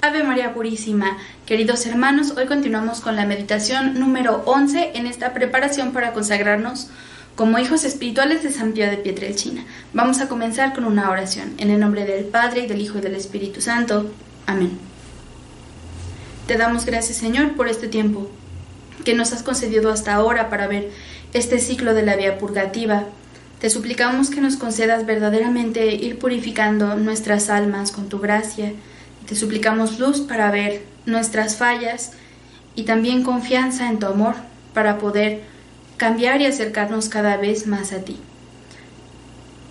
Ave María Purísima. Queridos hermanos, hoy continuamos con la meditación número 11 en esta preparación para consagrarnos como hijos espirituales de San Pío de Pietrelcina. Vamos a comenzar con una oración. En el nombre del Padre, y del Hijo, y del Espíritu Santo. Amén. Te damos gracias, Señor, por este tiempo que nos has concedido hasta ahora para ver este ciclo de la vía purgativa. Te suplicamos que nos concedas verdaderamente ir purificando nuestras almas con tu gracia. Te suplicamos luz para ver nuestras fallas y también confianza en tu amor para poder cambiar y acercarnos cada vez más a ti.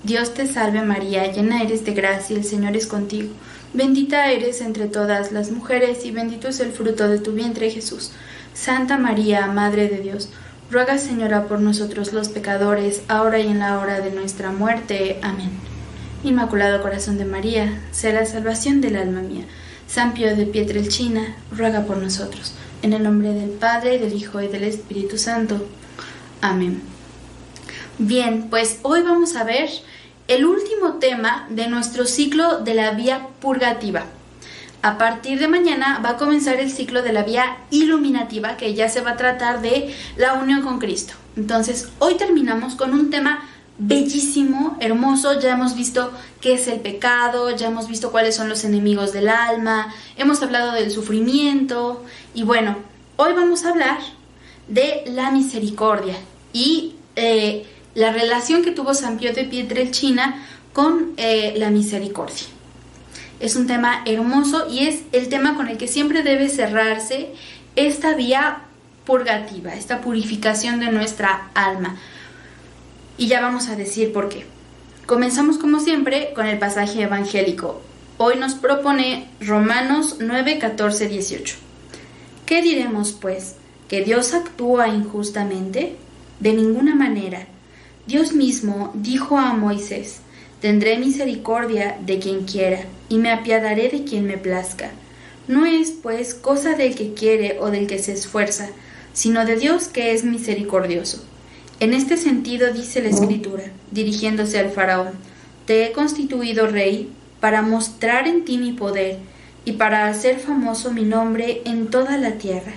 Dios te salve María, llena eres de gracia, el Señor es contigo. Bendita eres entre todas las mujeres y bendito es el fruto de tu vientre Jesús. Santa María, Madre de Dios, ruega Señora por nosotros los pecadores, ahora y en la hora de nuestra muerte. Amén. Inmaculado Corazón de María, sé la salvación del alma mía. San Pío de Pietrelcina, ruega por nosotros. En el nombre del Padre, del Hijo y del Espíritu Santo. Amén. Bien, pues hoy vamos a ver el último tema de nuestro ciclo de la vía purgativa. A partir de mañana va a comenzar el ciclo de la vía iluminativa, que ya se va a tratar de la unión con Cristo. Entonces, hoy terminamos con un tema bellísimo, hermoso. Ya hemos visto qué es el pecado, ya hemos visto cuáles son los enemigos del alma, hemos hablado del sufrimiento y bueno, hoy vamos a hablar de la misericordia y la relación que tuvo San Pío de Pietrelcina con la misericordia. Es un tema hermoso y es el tema con el que siempre debe cerrarse esta vía purgativa, esta purificación de nuestra alma. Y ya vamos a decir por qué. Comenzamos como siempre con el pasaje evangélico. Hoy nos propone Romanos 9, 14, 18. ¿Qué diremos pues? ¿Que Dios actúa injustamente? De ninguna manera. Dios mismo dijo a Moisés: tendré misericordia de quien quiera, y me apiadaré de quien me plazca. No es, pues, cosa del que quiere o del que se esfuerza, sino de Dios que es misericordioso. En este sentido dice la Escritura, dirigiéndose al faraón: te he constituido rey para mostrar en ti mi poder y para hacer famoso mi nombre en toda la tierra.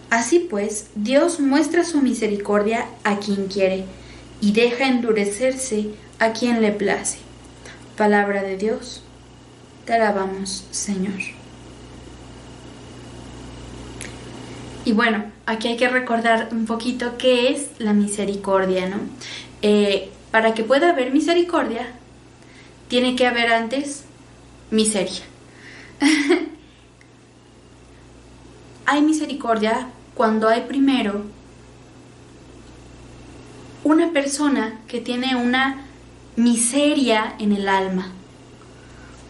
Así pues, Dios muestra su misericordia a quien quiere y deja endurecerse a quien le place. Palabra de Dios, te alabamos, Señor. Y bueno, aquí hay que recordar un poquito qué es la misericordia, ¿no? Para que pueda haber misericordia, tiene que haber antes miseria. Hay misericordia cuando hay primero una persona que tiene una miseria en el alma,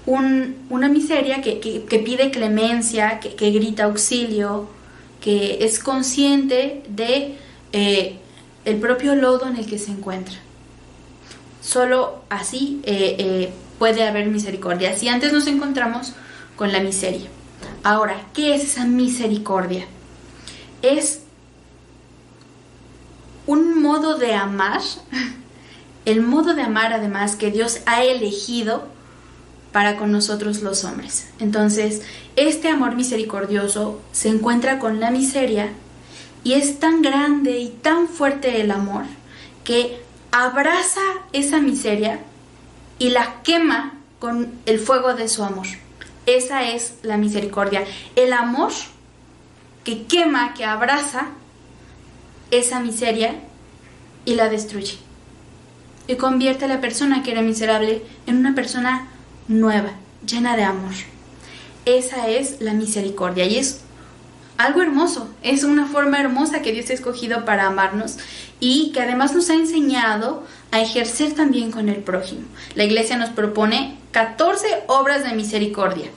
una miseria que pide clemencia, que grita auxilio, que es consciente de el propio lodo en el que se encuentra. Solo así puede haber misericordia, si antes nos encontramos con la miseria. Ahora, ¿qué es esa misericordia? Es un modo de amar, el modo de amar además que Dios ha elegido para con nosotros los hombres. Entonces, este amor misericordioso se encuentra con la miseria y es tan grande y tan fuerte el amor que abraza esa miseria y la quema con el fuego de su amor. Esa es la misericordia, el amor que quema, que abraza esa miseria y la destruye. Y convierte a la persona que era miserable en una persona nueva, llena de amor. Esa es la misericordia y es algo hermoso, es una forma hermosa que Dios ha escogido para amarnos y que además nos ha enseñado a ejercer también con el prójimo. La Iglesia nos propone 14 obras de misericordia,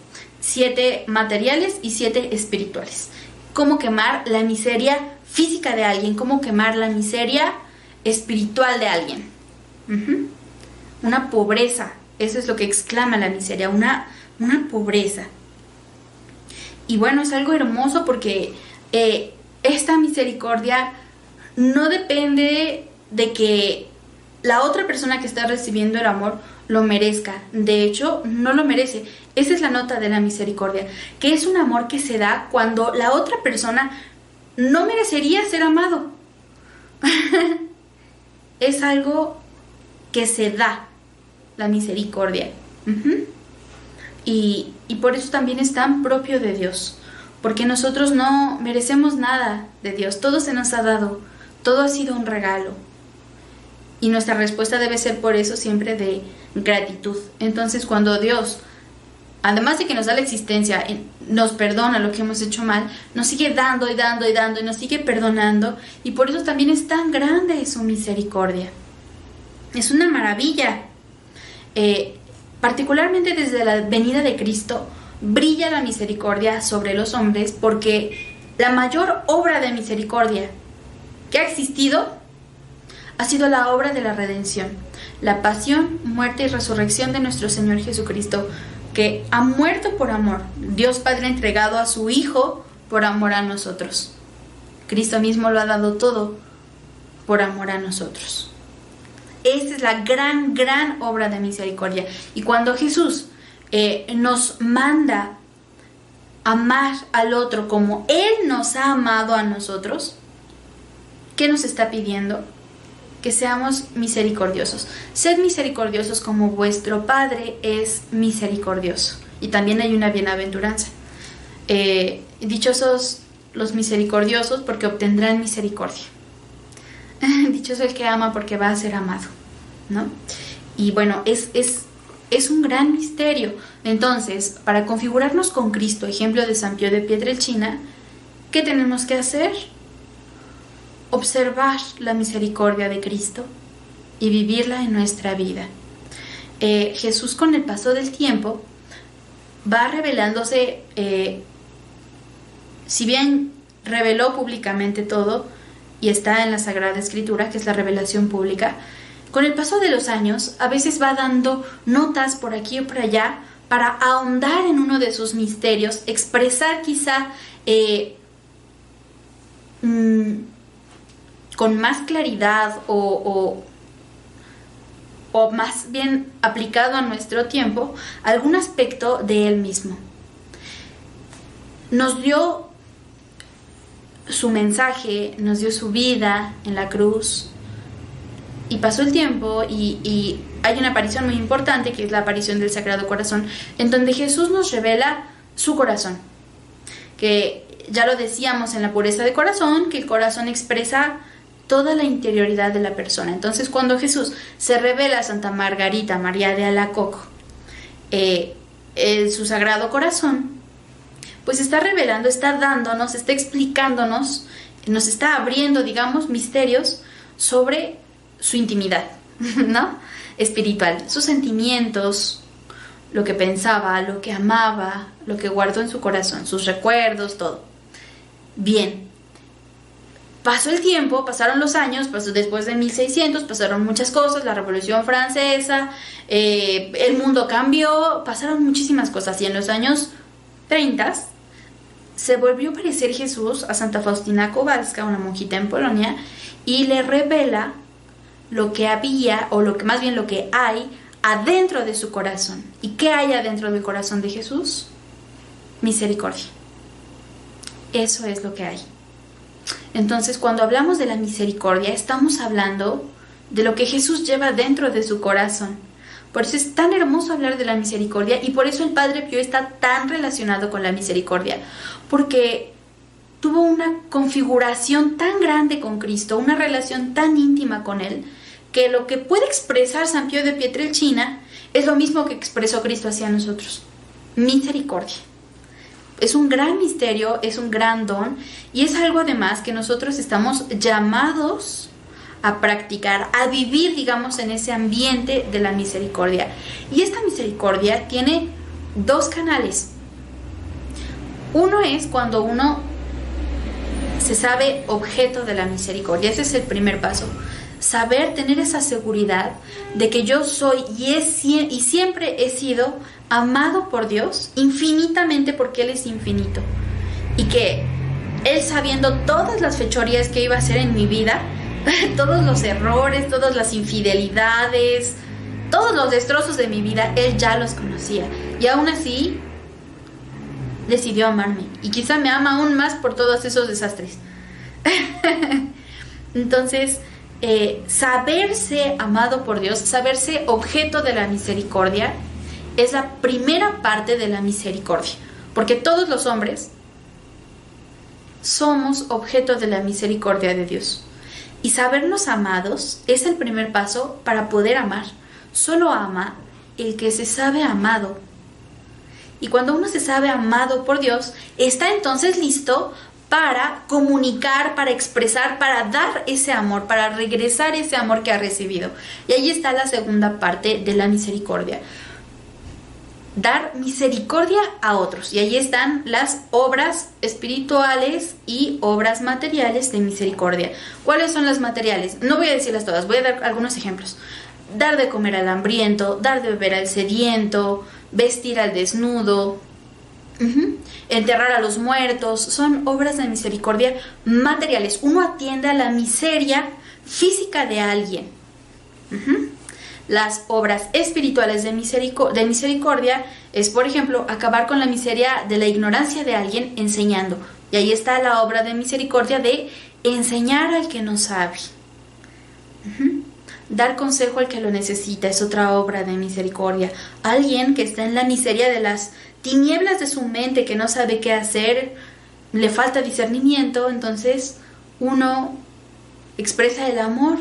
7 materiales y 7 espirituales. Cómo quemar la miseria física de alguien, cómo quemar la miseria espiritual de alguien. Una pobreza, eso es lo que exclama la miseria, una pobreza. Y bueno, es algo hermoso porque esta misericordia no depende de que la otra persona que está recibiendo el amor lo merezca. De hecho, no lo merece. Esa es la nota de la misericordia, que es un amor que se da cuando la otra persona no merecería ser amado. Es algo que se da, la misericordia. Y por eso también es tan propio de Dios, porque nosotros no merecemos nada de Dios. Todo se nos ha dado, todo ha sido un regalo. Y nuestra respuesta debe ser por eso siempre de gratitud. Entonces, cuando Dios, además de que nos da la existencia, nos perdona lo que hemos hecho mal, nos sigue dando y dando y dando y nos sigue perdonando, y por eso también es tan grande su misericordia. Es una maravilla. Particularmente desde la venida de Cristo, brilla la misericordia sobre los hombres, porque la mayor obra de misericordia que ha existido ha sido la obra de la redención, la pasión, muerte y resurrección de nuestro Señor Jesucristo, que ha muerto por amor. Dios Padre ha entregado a su Hijo por amor a nosotros. Cristo mismo lo ha dado todo por amor a nosotros. Esa es la gran, gran obra de misericordia. Y cuando Jesús nos manda amar al otro como Él nos ha amado a nosotros, ¿qué nos está pidiendo? Que seamos misericordiosos. Sed misericordiosos como vuestro Padre es misericordioso. Y también hay una bienaventuranza. Dichosos los misericordiosos, porque obtendrán misericordia. Dichoso el que ama, porque va a ser amado, ¿no? Y bueno, es un gran misterio. Entonces, para configurarnos con Cristo, ejemplo de San Pío de Pietrelcina, ¿qué tenemos que hacer? Observar la misericordia de Cristo y vivirla en nuestra vida. Jesús, con el paso del tiempo, va revelándose, si bien reveló públicamente todo y está en la Sagrada Escritura, que es la revelación pública, con el paso de los años a veces va dando notas por aquí o por allá para ahondar en uno de sus misterios, expresar quizá con más claridad o más bien aplicado a nuestro tiempo, algún aspecto de él mismo. Nos dio su mensaje, nos dio su vida en la cruz, y pasó el tiempo y hay una aparición muy importante, que es la aparición del Sagrado Corazón, en donde Jesús nos revela su corazón, que ya lo decíamos en la pureza de corazón, que el corazón expresa toda la interioridad de la persona. Entonces, cuando Jesús se revela a Santa Margarita María de Alacoque su Sagrado Corazón, pues está revelando, está dándonos, está explicándonos, nos está abriendo, digamos, misterios sobre su intimidad, ¿no? Espiritual, sus sentimientos, lo que pensaba, lo que amaba, lo que guardó en su corazón, sus recuerdos, todo. Bien. Pasó el tiempo, pasaron los años, pasó después de 1600, pasaron muchas cosas, la Revolución Francesa, el mundo cambió, pasaron muchísimas cosas, y en los años 30 se volvió a aparecer Jesús a Santa Faustina Kowalska, una monjita en Polonia, y le revela lo que había, o lo que más bien lo que hay adentro de su corazón. ¿Y qué hay adentro del corazón de Jesús? Misericordia. Eso es lo que hay. Entonces, cuando hablamos de la misericordia, estamos hablando de lo que Jesús lleva dentro de su corazón. Por eso es tan hermoso hablar de la misericordia, y por eso el Padre Pío está tan relacionado con la misericordia, porque tuvo una configuración tan grande con Cristo, una relación tan íntima con Él, que lo que puede expresar San Pío de Pietrelcina es lo mismo que expresó Cristo hacia nosotros: misericordia. Es un gran misterio, es un gran don, y es algo además que nosotros estamos llamados a practicar, a vivir, digamos, en ese ambiente de la misericordia. Y esta misericordia tiene dos canales. Uno es cuando uno se sabe objeto de la misericordia. Ese es el primer paso. Saber, tener esa seguridad de que yo soy y siempre he sido amado por Dios infinitamente, porque Él es infinito, y que Él, sabiendo todas las fechorías que iba a hacer en mi vida, todos los errores, todas las infidelidades, Todos los destrozos de mi vida, Él ya los conocía. Y aún así, decidió amarme. Y quizá me ama aún más por todos esos desastres. Entonces, saberse amado por Dios, saberse objeto de la misericordia, es la primera parte de la misericordia. Porque todos los hombres somos objeto de la misericordia de Dios. Y sabernos amados es el primer paso para poder amar. Solo ama el que se sabe amado. Y cuando uno se sabe amado por Dios, está entonces listo para comunicar, para expresar, para dar ese amor, para regresar ese amor que ha recibido. Y ahí está la segunda parte de la misericordia. Dar misericordia a otros. Y ahí están las obras espirituales y obras materiales de misericordia. ¿Cuáles son las materiales? No voy a decirlas todas, voy a dar algunos ejemplos. Dar de comer al hambriento, dar de beber al sediento, vestir al desnudo, enterrar a los muertos. Son obras de misericordia materiales. Uno atiende a la miseria física de alguien. Las obras espirituales de misericordia es, por ejemplo, acabar con la miseria de la ignorancia de alguien enseñando. Y ahí está la obra de misericordia de enseñar al que no sabe. Dar consejo al que lo necesita es otra obra de misericordia. Alguien que está en la miseria de las tinieblas de su mente, que no sabe qué hacer, le falta discernimiento, entonces uno expresa el amor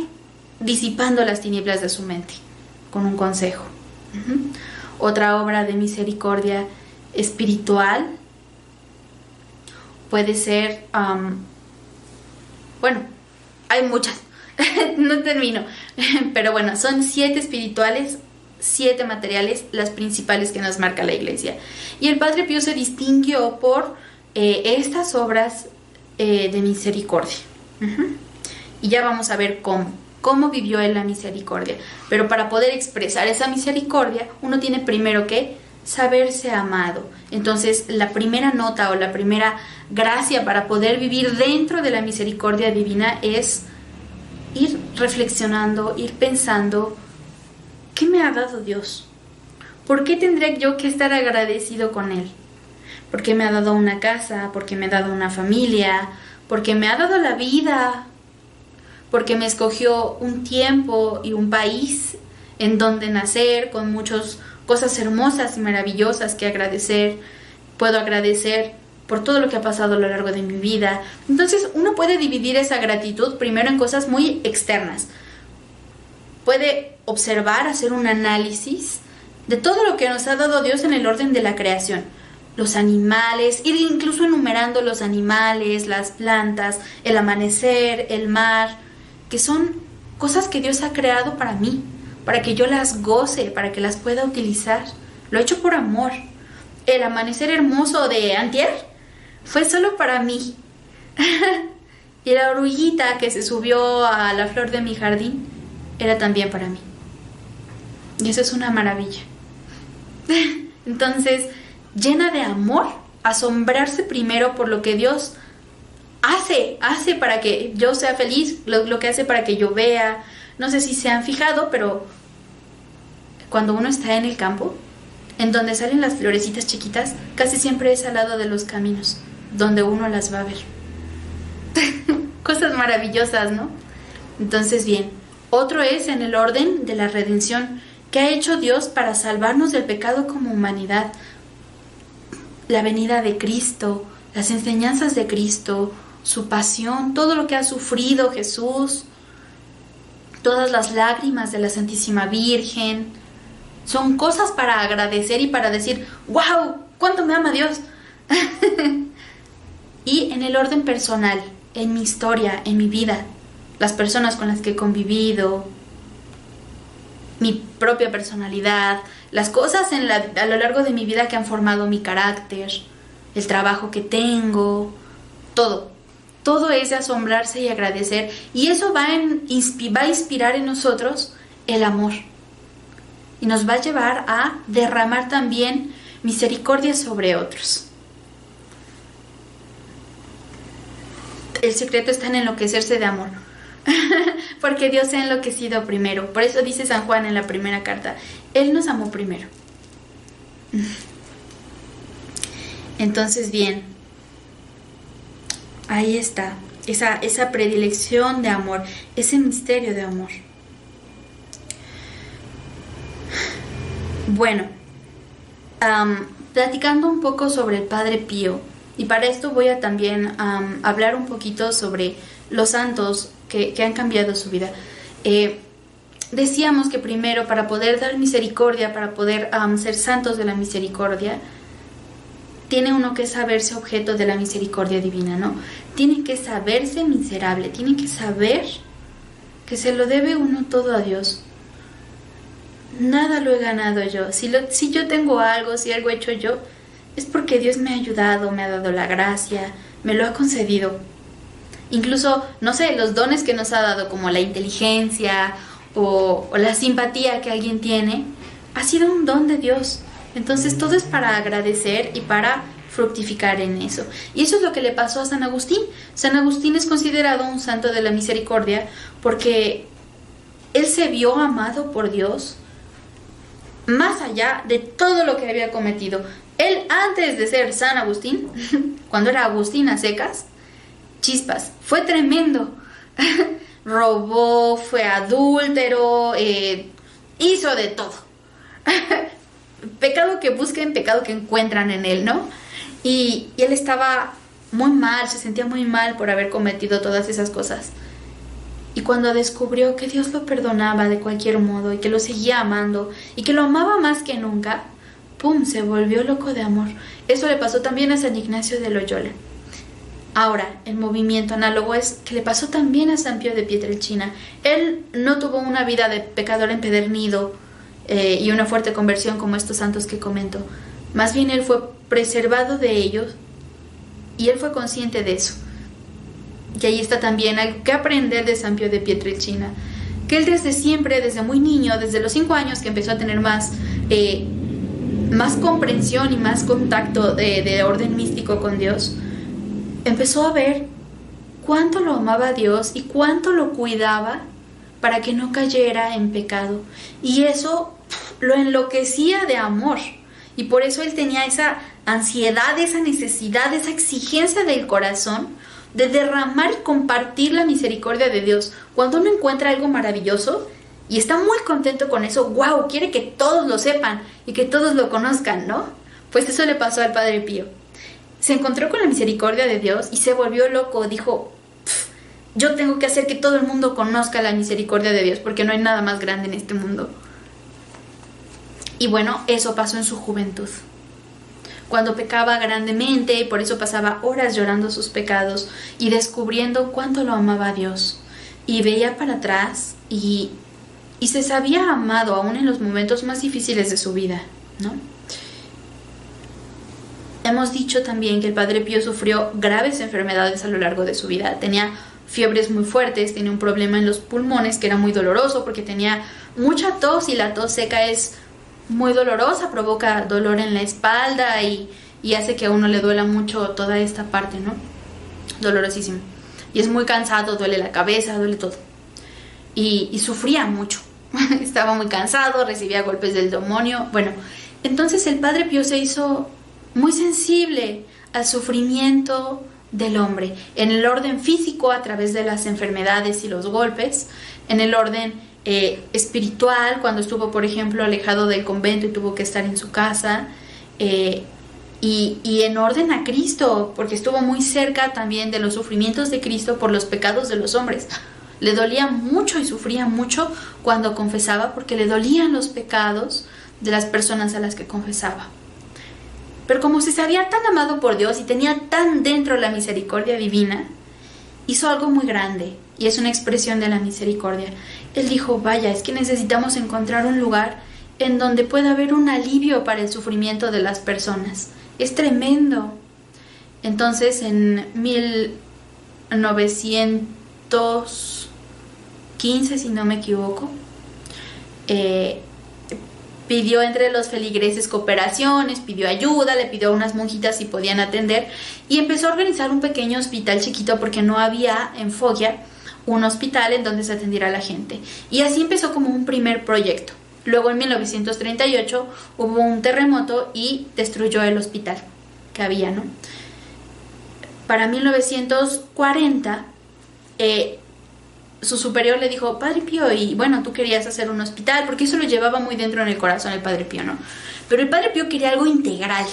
disipando las tinieblas de su mente con un consejo. Otra obra de misericordia espiritual puede ser, bueno, hay muchas. No termino, pero bueno, son 7 espirituales, 7 materiales, las principales que nos marca la Iglesia. Y el Padre Pío se distinguió por estas obras de misericordia. Y ya vamos a ver cómo vivió él la misericordia. Pero para poder expresar esa misericordia, uno tiene primero que saberse amado. Entonces, la primera nota o la primera gracia para poder vivir dentro de la misericordia divina es ir reflexionando, ir pensando, ¿qué me ha dado Dios? ¿Por qué tendría yo que estar agradecido con Él? Porque me ha dado una casa, porque me ha dado una familia, porque me ha dado la vida, porque me escogió un tiempo y un país en donde nacer, con muchas cosas hermosas y maravillosas que agradecer. Puedo agradecer por todo lo que ha pasado a lo largo de mi vida. Entonces uno puede dividir esa gratitud primero en cosas muy externas. Puede observar, hacer un análisis de todo lo que nos ha dado Dios en el orden de la creación. Los animales, ir incluso enumerando los animales, las plantas, el amanecer, el mar, que son cosas que Dios ha creado para mí, para que yo las goce, para que las pueda utilizar. Lo ha hecho por amor. El amanecer hermoso de antier fue solo para mí. Y la oruguita que se subió a la flor de mi jardín era también para mí. Y eso es una maravilla. Entonces, llena de amor, asombrarse primero por lo que Dios hace para que yo sea feliz, lo que hace para que yo vea. No sé si se han fijado, pero cuando uno está en el campo, en donde salen las florecitas chiquitas, casi siempre es al lado de los caminos, donde uno las va a ver. Cosas maravillosas, ¿no? Entonces, bien, otro es en el orden de la redención. ¿Qué ha hecho Dios para salvarnos del pecado como humanidad? La venida de Cristo, las enseñanzas de Cristo, su pasión, todo lo que ha sufrido Jesús, todas las lágrimas de la Santísima Virgen. Son cosas para agradecer y para decir, ¡wow! ¿Cuánto me ama Dios? Y en el orden personal, en mi historia, en mi vida, las personas con las que he convivido, mi propia personalidad, las cosas a lo largo de mi vida que han formado mi carácter, el trabajo que tengo, todo es de asombrarse y agradecer, y eso va a inspirar en nosotros el amor, y nos va a llevar a derramar también misericordia sobre otros. El secreto está en enloquecerse de amor. porque Dios se ha enloquecido primero. Por eso dice San Juan en la primera carta, Él nos amó primero. Entonces, bien, ahí está, esa predilección de amor, ese misterio de amor. Bueno, platicando un poco sobre el Padre Pío, y para esto voy a también hablar un poquito sobre los santos que han cambiado su vida. Decíamos que primero, para poder dar misericordia, para poder ser santos de la misericordia, tiene uno que saberse objeto de la misericordia divina, ¿no? Tiene que saberse miserable, tiene que saber que se lo debe uno todo a Dios. Nada lo he ganado yo. Si yo tengo algo, si algo he hecho yo, es porque Dios me ha ayudado, me ha dado la gracia, me lo ha concedido. Incluso, no sé, los dones que nos ha dado, como la inteligencia o la simpatía que alguien tiene, ha sido un don de Dios. Entonces todo es para agradecer y para fructificar en eso. Y eso es lo que le pasó a San Agustín. San Agustín es considerado un santo de la misericordia porque él se vio amado por Dios más allá de todo lo que había cometido. Él, antes de ser San Agustín, cuando era Agustín a secas, chispas, fue tremendo. Robó, fue adúltero, hizo de todo. Pecado que busquen, pecado que encuentran en él, ¿no? Y él estaba muy mal, se sentía muy mal por haber cometido todas esas cosas. Y cuando descubrió que Dios lo perdonaba de cualquier modo y que lo seguía amando y que lo amaba más que nunca, ¡pum!, se volvió loco de amor. Eso le pasó también a San Ignacio de Loyola. Ahora, el movimiento análogo es que le pasó también a San Pío de Pietrelcina. Él no tuvo una vida de pecador empedernido y una fuerte conversión como estos santos que comento. Más bien él fue preservado de ellos y él fue consciente de eso. Y ahí está también algo que aprender de San Pío de Pietrelcina, que él desde siempre, desde muy niño, desde los 5 años que empezó a tener más comprensión y más contacto de orden místico con Dios, empezó a ver cuánto lo amaba Dios y cuánto lo cuidaba para que no cayera en pecado. Y eso lo enloquecía de amor. Y por eso él tenía esa ansiedad, esa necesidad, esa exigencia del corazón de derramar y compartir la misericordia de Dios. Cuando uno encuentra algo maravilloso y está muy contento con eso, ¡wow!, quiere que todos lo sepan y que todos lo conozcan, ¿no? Pues eso le pasó al Padre Pío. Se encontró con la misericordia de Dios y se volvió loco. Dijo, yo tengo que hacer que todo el mundo conozca la misericordia de Dios porque no hay nada más grande en este mundo. Y bueno, eso pasó en su juventud, cuando pecaba grandemente, y por eso pasaba horas llorando sus pecados y descubriendo cuánto lo amaba a Dios. Y veía para atrás y se sabía amado aún en los momentos más difíciles de su vida, ¿no? Hemos dicho también que el Padre Pío sufrió graves enfermedades a lo largo de su vida. Tenía fiebres muy fuertes, tenía un problema en los pulmones que era muy doloroso porque tenía mucha tos, y la tos seca es muy dolorosa, provoca dolor en la espalda y hace que a uno le duela mucho toda esta parte, ¿no? Dolorosísimo. Y es muy cansado, duele la cabeza, duele todo. Y sufría mucho. Estaba muy cansado, recibía golpes del demonio. Bueno, entonces el Padre Pío se hizo muy sensible al sufrimiento del hombre, en el orden físico a través de las enfermedades y los golpes, en el orden espiritual, cuando estuvo, por ejemplo, alejado del convento y tuvo que estar en su casa, y en orden a Cristo, porque estuvo muy cerca también de los sufrimientos de Cristo por los pecados de los hombres. Le dolía mucho y sufría mucho cuando confesaba, porque le dolían los pecados de las personas a las que confesaba. Pero como se sabía tan amado por Dios y tenía tan dentro la misericordia divina, hizo algo muy grande, y es una expresión de la misericordia. Él dijo, vaya, es que necesitamos encontrar un lugar en donde pueda haber un alivio para el sufrimiento de las personas. Es tremendo. Entonces, en 1915, si no me equivoco, pidió entre los feligreses cooperaciones, pidió ayuda, le pidió a unas monjitas si podían atender, y empezó a organizar un pequeño hospital chiquito porque no había en Foggia un hospital en donde se atendiera a la gente. Y así empezó como un primer proyecto. Luego en 1938 hubo un terremoto y destruyó el hospital que había, ¿no? Para 1940, su superior le dijo, Padre Pío, y bueno, tú querías hacer un hospital, porque eso lo llevaba muy dentro en el corazón el Padre Pío, ¿no? Pero el Padre Pío quería algo integral.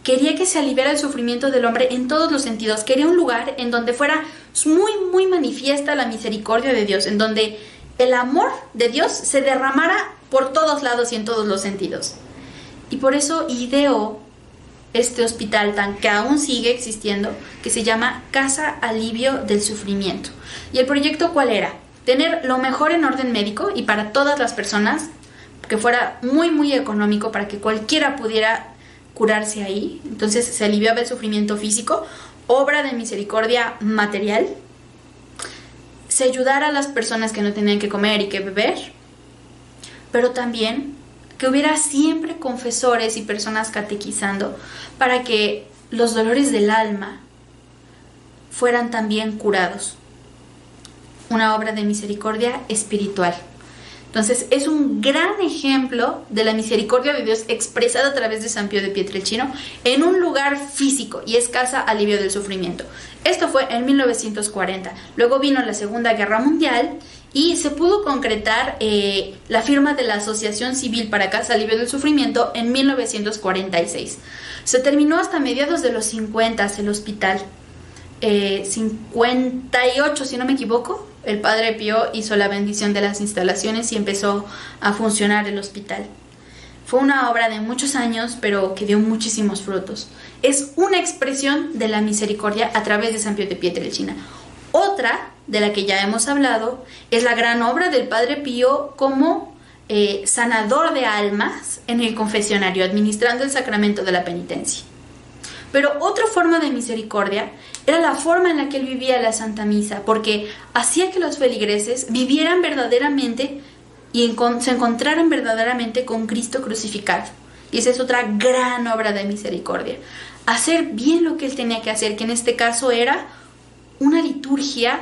Quería que se aliviara el sufrimiento del hombre en todos los sentidos. Quería un lugar en donde fuera muy, muy manifiesta la misericordia de Dios, en donde el amor de Dios se derramara por todos lados y en todos los sentidos. Y por eso ideó este hospital que aún sigue existiendo, que se llama Casa Alivio del Sufrimiento. ¿Y el proyecto cuál era? Tener lo mejor en orden médico y para todas las personas, que fuera muy, muy económico para que cualquiera pudiera curarse ahí. Entonces se aliviaba el sufrimiento físico, obra de misericordia material, se ayudara a las personas que no tenían que comer y que beber, pero también que hubiera siempre confesores y personas catequizando para que los dolores del alma fueran también curados. Una obra de misericordia espiritual. Entonces es un gran ejemplo de la misericordia de Dios expresada a través de San Pío de Pietrelcina en un lugar físico, y es Casa Alivio del Sufrimiento. Esto fue en 1940. Luego vino la Segunda Guerra Mundial y se pudo concretar la firma de la Asociación Civil para Casa Alivio del Sufrimiento en 1946. Se terminó hasta mediados de los 50 el hospital. 58, si no me equivoco, el Padre Pío hizo la bendición de las instalaciones y empezó a funcionar el hospital. Fue una obra de muchos años, pero que dio muchísimos frutos. Es una expresión de la misericordia a través de San Pío de Pietrelcina. Otra, de la que ya hemos hablado, es la gran obra del Padre Pío como sanador de almas en el confesionario, administrando el sacramento de la penitencia. Pero otra forma de misericordia era la forma en la que él vivía la Santa Misa, porque hacía que los feligreses vivieran verdaderamente y se encontraran verdaderamente con Cristo crucificado. Y esa es otra gran obra de misericordia. Hacer bien lo que él tenía que hacer, que en este caso era una liturgia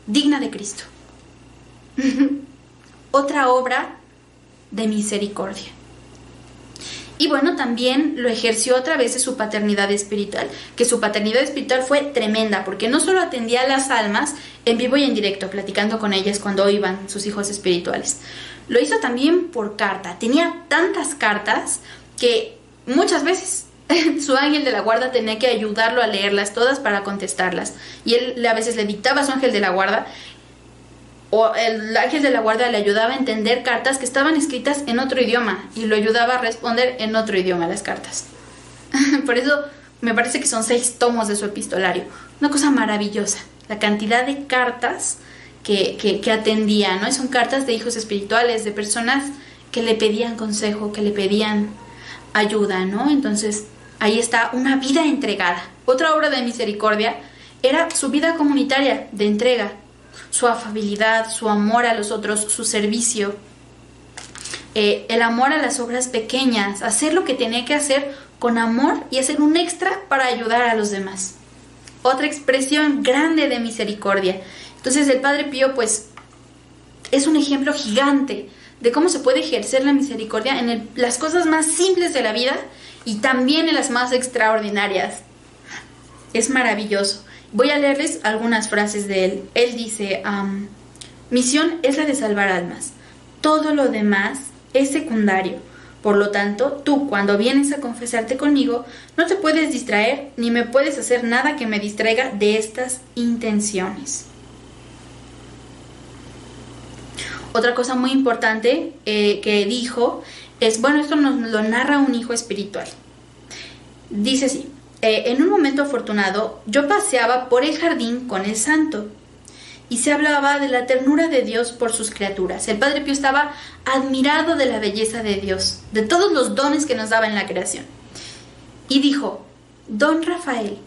digna de Cristo. Otra obra de misericordia. Y bueno, también lo ejerció a través de su paternidad espiritual, que su paternidad espiritual fue tremenda, porque no solo atendía a las almas en vivo y en directo, platicando con ellas cuando iban sus hijos espirituales. Lo hizo también por carta. Tenía tantas cartas que muchas veces su ángel de la guarda tenía que ayudarlo a leerlas todas para contestarlas. Y él a veces le dictaba a su ángel de la guarda, o el ángel de la guarda le ayudaba a entender cartas que estaban escritas en otro idioma y lo ayudaba a responder en otro idioma las cartas. Por eso me parece que son 6 tomos de su epistolario. Una cosa maravillosa, la cantidad de cartas que atendía, ¿no? Y son cartas de hijos espirituales, de personas que le pedían consejo, que le pedían ayuda, ¿no? Entonces ahí está una vida entregada. Otra obra de misericordia era su vida comunitaria de entrega, su afabilidad, su amor a los otros, su servicio, el amor a las obras pequeñas, hacer lo que tenía que hacer con amor y hacer un extra para ayudar a los demás. Otra expresión grande de misericordia. Entonces el Padre Pío pues es un ejemplo gigante de cómo se puede ejercer la misericordia en las cosas más simples de la vida y también en las más extraordinarias. Es maravilloso. Voy a leerles algunas frases de él. Él dice, misión es la de salvar almas. Todo lo demás es secundario. Por lo tanto, tú cuando vienes a confesarte conmigo, no te puedes distraer ni me puedes hacer nada que me distraiga de estas intenciones. Otra cosa muy importante que dijo es, bueno, esto nos lo narra un hijo espiritual. Dice así. En un momento afortunado, yo paseaba por el jardín con el santo y se hablaba de la ternura de Dios por sus criaturas. El Padre Pío estaba admirado de la belleza de Dios, de todos los dones que nos daba en la creación. Y dijo, Don Rafael,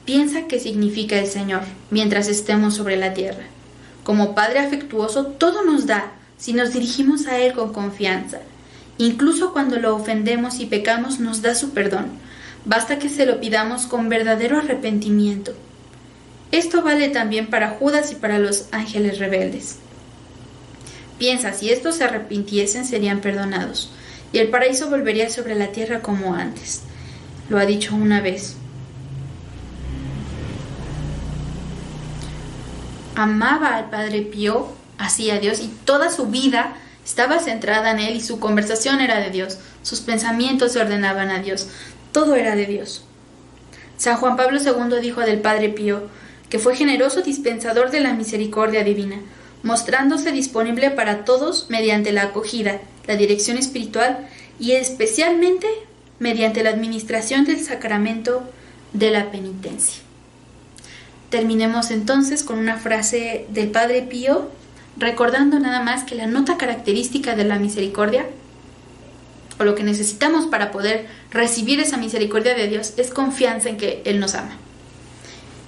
piensa qué significa el Señor mientras estemos sobre la tierra. Como Padre afectuoso, todo nos da si nos dirigimos a Él con confianza. Incluso cuando lo ofendemos y pecamos, nos da su perdón. Basta que se lo pidamos con verdadero arrepentimiento. Esto vale también para Judas y para los ángeles rebeldes. Piensa, si estos se arrepintiesen, serían perdonados, y el paraíso volvería sobre la tierra como antes. Lo ha dicho una vez. Amaba al Padre Pío, así a Dios, y toda su vida estaba centrada en Él, y su conversación era de Dios, sus pensamientos se ordenaban a Dios, todo era de Dios. San Juan Pablo II dijo del Padre Pío que fue generoso dispensador de la misericordia divina, mostrándose disponible para todos mediante la acogida, la dirección espiritual y especialmente mediante la administración del sacramento de la penitencia. Terminemos entonces con una frase del Padre Pío, recordando nada más que la nota característica de la misericordia, o lo que necesitamos para poder recibir esa misericordia de Dios, es confianza en que Él nos ama.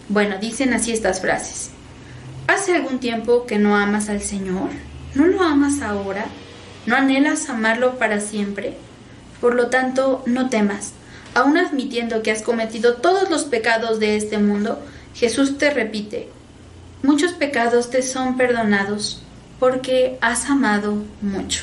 Bueno, dicen así estas frases. ¿Hace algún tiempo que no amas al Señor? ¿No lo amas ahora? ¿No anhelas amarlo para siempre? Por lo tanto, no temas. Aun admitiendo que has cometido todos los pecados de este mundo, Jesús te repite, muchos pecados te son perdonados porque has amado mucho.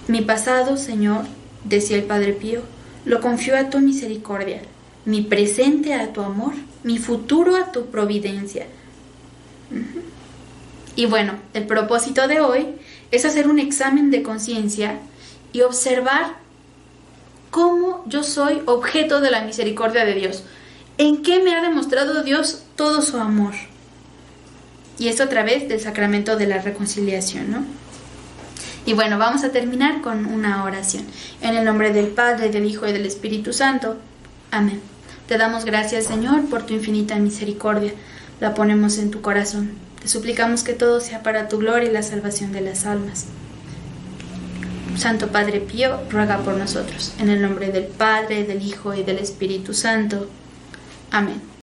Mi pasado, Señor, decía el Padre Pío, lo confío a tu misericordia, mi presente a tu amor, mi futuro a tu providencia. Y bueno, el propósito de hoy es hacer un examen de conciencia y observar cómo yo soy objeto de la misericordia de Dios. ¿En qué me ha demostrado Dios todo su amor? Y esto a través del sacramento de la reconciliación, ¿no? Y bueno, vamos a terminar con una oración. En el nombre del Padre, del Hijo y del Espíritu Santo. Amén. Te damos gracias, Señor, por tu infinita misericordia. La ponemos en tu corazón. Te suplicamos que todo sea para tu gloria y la salvación de las almas. Santo Padre Pío, ruega por nosotros. En el nombre del Padre, del Hijo y del Espíritu Santo. Amén.